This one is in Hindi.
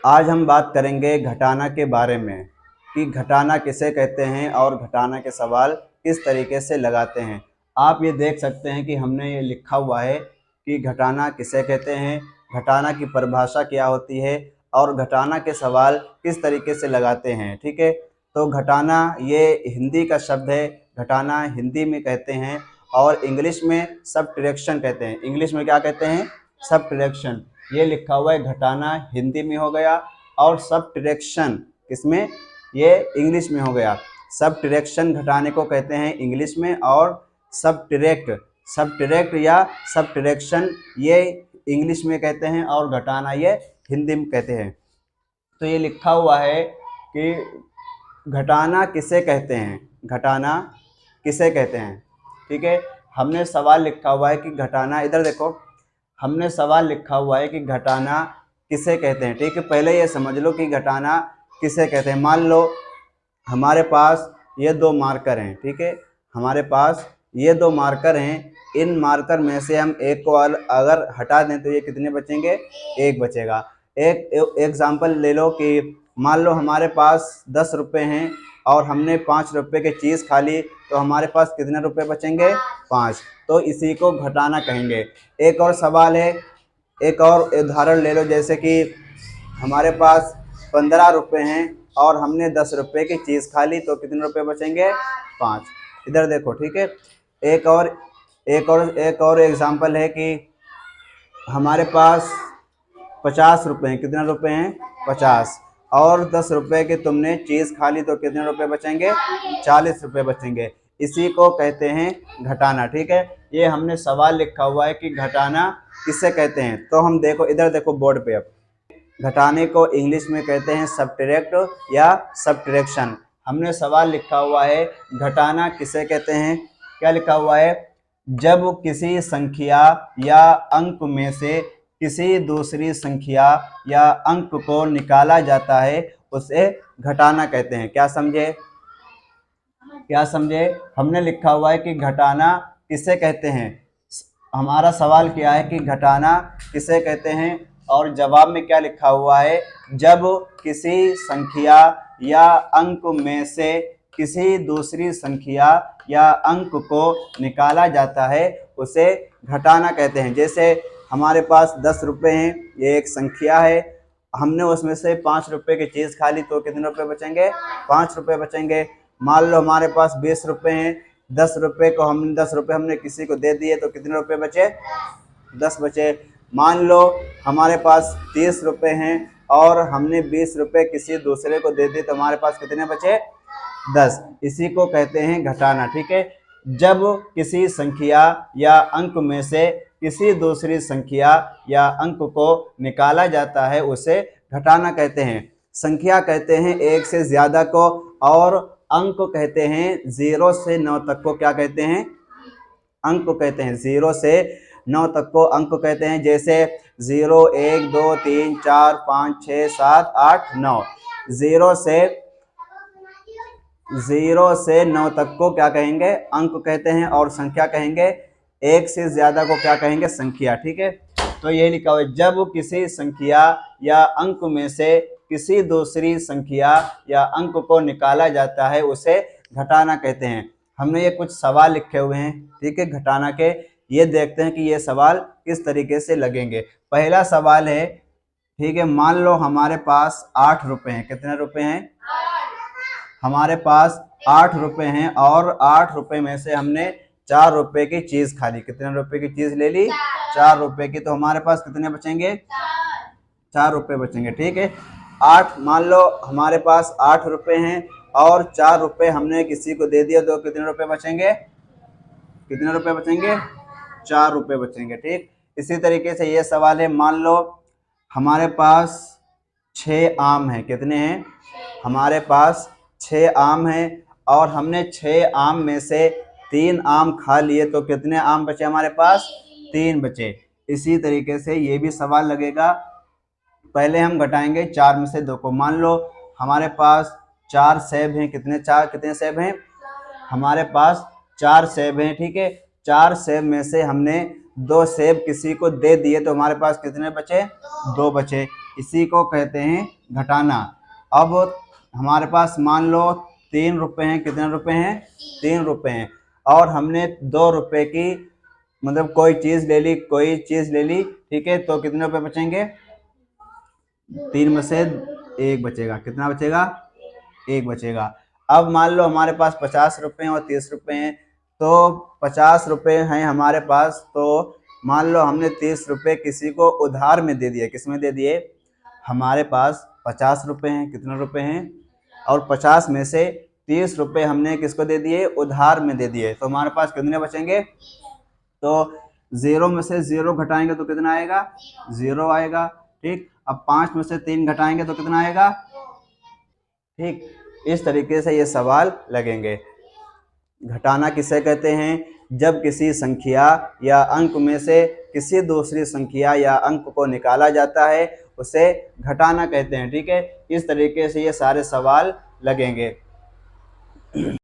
आज हम बात करेंगे घटाना के बारे में कि घटाना किसे कहते हैं और घटाना के सवाल किस तरीके से लगाते हैं। आप ये देख सकते हैं कि हमने ये लिखा हुआ है कि घटाना किसे कहते हैं, घटाना की परिभाषा क्या होती है और घटाना के सवाल किस तरीके से लगाते हैं। ठीक है, तो घटाना ये हिंदी का शब्द है, घटाना हिंदी में कहते हैं और इंग्लिश में सबट्रैक्शन कहते हैं। इंग्लिश में क्या कहते हैं? सबट्रैक्शन। ये लिखा हुआ है घटाना हिंदी में हो गया और सबट्रैक्शन किसमें? ये इंग्लिश में हो गया। सबट्रैक्शन घटाने को कहते हैं इंग्लिश में और सबट्रैक्ट या सबट्रैक्शन ये इंग्लिश में कहते हैं और घटाना ये हिंदी में कहते हैं। तो ये लिखा हुआ है कि घटाना किसे कहते हैं, घटाना किसे कहते हैं। ठीक है, हमने सवाल लिखा हुआ है कि घटाना, इधर देखो, हमने सवाल लिखा हुआ है कि घटाना किसे कहते हैं। ठीक है, पहले ये समझ लो कि घटाना किसे कहते हैं। मान लो हमारे पास ये दो मार्कर हैं। ठीक है, हमारे पास ये दो मार्कर हैं। इन मार्कर में से हम एक को अगर हटा दें तो ये कितने बचेंगे? एक बचेगा। एक एग्जाम्पल ले लो कि मान लो हमारे पास 10 रुपये हैं और हमने 5 रुपये की चीज़ खा ली, तो हमारे पास कितने रुपये बचेंगे? 5। तो इसी को घटाना कहेंगे। एक और सवाल है, एक और उदाहरण ले लो, जैसे कि हमारे पास 15 रुपये हैं और हमने 10 रुपये की चीज़ खा ली, तो कितने रुपये बचेंगे? 5। इधर देखो। ठीक है, एक और एग्जाम्पल है कि हमारे पास 50 रुपये हैं। कितने रुपये हैं? 50। और 10 रुपये की तुमने चीज़ खा ली, तो कितने रुपये बचेंगे? 40 रुपये बचेंगे। इसी को कहते हैं घटाना। ठीक है, ये हमने सवाल लिखा हुआ है कि घटाना किसे कहते हैं। तो हम देखो, इधर देखो बोर्ड पे, अब घटाने को इंग्लिश में कहते हैं सबट्रैक्ट या सबट्रैक्शन। हमने सवाल लिखा हुआ है घटाना किसे कहते हैं। क्या लिखा हुआ है? जब किसी संख्या या अंक में से किसी दूसरी संख्या या अंक को निकाला जाता है उसे घटाना कहते हैं। क्या समझे? क्या समझे? हमने लिखा हुआ है कि घटाना किसे कहते हैं। हमारा सवाल क्या है कि घटाना किसे कहते हैं और जवाब में क्या लिखा हुआ है? जब किसी संख्या या अंक में से किसी दूसरी संख्या या अंक को निकाला जाता है उसे घटाना कहते हैं। जैसे हमारे पास 10 रुपये हैं, ये एक संख्या है, हमने उसमें से 5 रुपये की चीज़ खा ली, तो कितने रुपये बचेंगे? 5 रुपये बचेंगे। मान लो हमारे पास 20 रुपये हैं, 10 रुपये हमने किसी को दे दिए, तो कितने रुपये बचे? 10 बचे। मान लो हमारे पास 30 रुपये हैं और हमने 20 रुपये किसी दूसरे को दे दिए, तो हमारे पास कितने बचे? 10। इसी को कहते हैं घटाना। ठीक है, जब किसी संख्या या अंक में से किसी दूसरी संख्या या अंक को निकाला जाता है उसे घटाना कहते हैं। संख्या कहते हैं 1 से ज़्यादा को और अंक कहते हैं 0 से 9 तक को। क्या कहते हैं? अंक कहते हैं। 0 से 9 तक को अंक कहते हैं। जैसे 0, 1, 2, 3, 4, 5, 6, 7, 8, 9। 0 से 9 तक को क्या कहेंगे? अंक कहते हैं और संख्या कहेंगे। 1 से ज़्यादा को क्या कहेंगे? संख्या। ठीक है, तो ये लिखा हुआ है जब किसी संख्या या अंक में से किसी दूसरी संख्या या अंक को निकाला जाता है उसे घटाना कहते हैं। हमने ये कुछ सवाल लिखे हुए हैं, ठीक है, घटाना के। ये देखते हैं कि ये सवाल किस तरीके से लगेंगे। पहला सवाल है, ठीक है, मान लो हमारे पास 8 रुपये हैं। कितने रुपये हैं? हमारे पास 8 रुपये हैं और 8 रुपये में से हमने 4 रुपये की चीज़ खा ली। कितने रुपये की चीज़ ले ली? 4 रुपये की। तो हमारे पास कितने बचेंगे? 4 रुपये बचेंगे। ठीक है, 8, मान लो हमारे पास 8 रुपये हैं और 4 रुपये हमने किसी को दे दिया, तो कितने रुपये बचेंगे? कितने रुपये बचेंगे? 4 रुपये बचेंगे। ठीक, इसी तरीके से ये सवाल है, मान लो हमारे पास 6 आम हैं। कितने हैं? हमारे पास 6 आम हैं और हमने 6 आम में से 3 आम खा लिए, तो कितने आम बचे हमारे पास? 3 बचे। इसी तरीके से ये भी सवाल लगेगा। पहले हम घटाएंगे 4 में से 2 को। मान लो हमारे पास 4 सेब हैं। कितने सेब हैं? हमारे पास 4 सेब हैं। ठीक है, 4 सेब में से हमने 2 सेब किसी को दे दिए, तो हमारे पास कितने बचे? 2 बचे। इसी को कहते हैं घटाना। अब हमारे पास मान लो 3 रुपए हैं, कितने रुपए हैं? 3 रुपए हैं, और हमने 2 रुपए की मतलब कोई चीज़ ले ली, ठीक है, तो कितने रुपए बचेंगे? 3 में से 1 बचेगा। कितना बचेगा? 1 बचेगा। अब मान लो हमारे पास 50 रुपए हैं और 30 रुपए हैं, तो 50 रुपए हैं हमारे पास, तो मान लो हमने 30 रुपए किसी को उधार में दे दिए। किस में दे दिए? हमारे पास 50 रुपए हैं, कितने रुपए हैं? और 50 में से 30 रुपए हमने किसको दे दिए? उधार में दे दिए। तो हमारे पास कितने बचेंगे? तो 0 में से 0 घटाएंगे तो कितना आएगा? 0 आएगा। ठीक, अब 5 में से 3 घटाएंगे तो कितना आएगा? ठीक, इस तरीके से ये सवाल लगेंगे। घटाना किसे कहते हैं? जब किसी संख्या या अंक में से किसी दूसरी संख्या या अंक को निकाला जाता है, उसे घटाना कहते हैं। ठीक है, इस तरीके से ये सारे सवाल लगेंगे।